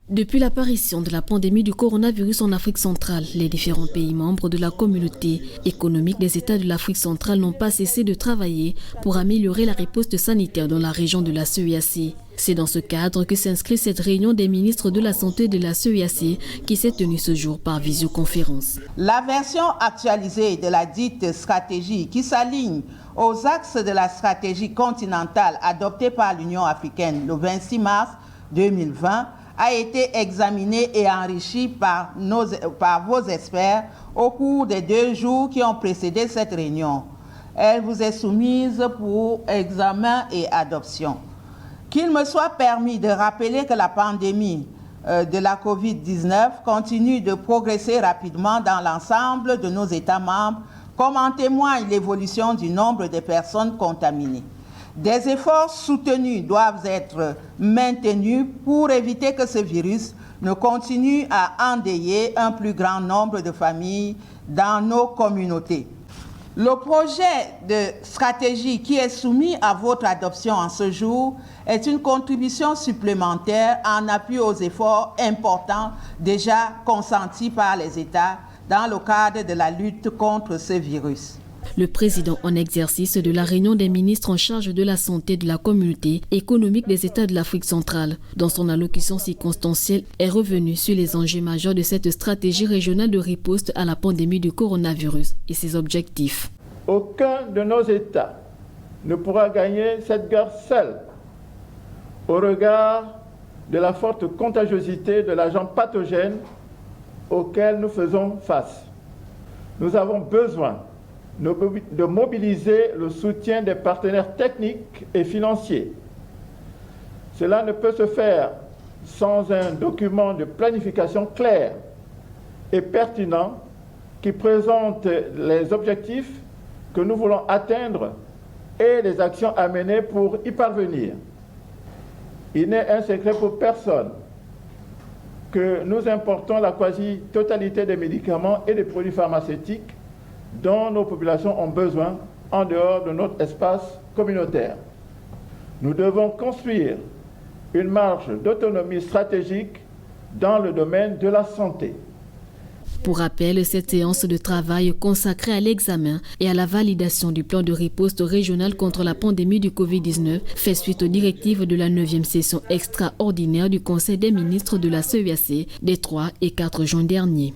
Depuis l'apparition de la pandémie du coronavirus en Afrique centrale, les différents pays membres de la communauté économique des États de l'Afrique centrale n'ont pas cessé de travailler pour améliorer la riposte sanitaire dans la région de la CEEAC. C'est dans ce cadre que s'inscrit cette réunion des ministres de la Santé de la CEEAC qui s'est tenue ce jour par visioconférence. La version actualisée de la dite stratégie qui s'aligne aux axes de la stratégie continentale adoptée par l'Union africaine le 26 mars 2020 a été examinée et enrichie par vos experts au cours des 2 jours qui ont précédé cette réunion. Elle vous est soumise pour examen et adoption. Qu'il me soit permis de rappeler que la pandémie de la COVID-19 continue de progresser rapidement dans l'ensemble de nos États membres, comme en témoigne l'évolution du nombre de personnes contaminées. Des efforts soutenus doivent être maintenus pour éviter que ce virus ne continue à endeuiller un plus grand nombre de familles dans nos communautés. Le projet de stratégie qui est soumis à votre adoption en ce jour est une contribution supplémentaire en appui aux efforts importants déjà consentis par les États dans le cadre de la lutte contre ce virus. Le président en exercice de la réunion des ministres en charge de la santé de la communauté économique des États de l'Afrique centrale, dans son allocution circonstancielle, est revenu sur les enjeux majeurs de cette stratégie régionale de riposte à la pandémie du coronavirus et ses objectifs. Aucun de nos États ne pourra gagner cette guerre seul au regard de la forte contagiosité de l'agent pathogène auquel nous faisons face. Nous avons besoin de mobiliser le soutien des partenaires techniques et financiers. Cela ne peut se faire sans un document de planification clair et pertinent qui présente les objectifs que nous voulons atteindre et les actions à mener pour y parvenir. Il n'est un secret pour personne que nous importons la quasi-totalité des médicaments et des produits pharmaceutiques dont nos populations ont besoin en dehors de notre espace communautaire. Nous devons construire une marge d'autonomie stratégique dans le domaine de la santé. Pour rappel, cette séance de travail consacrée à l'examen et à la validation du plan de riposte régional contre la pandémie du Covid-19 fait suite aux directives de la 9e session extraordinaire du Conseil des ministres de la CEEAC des 3 et 4 juin dernier.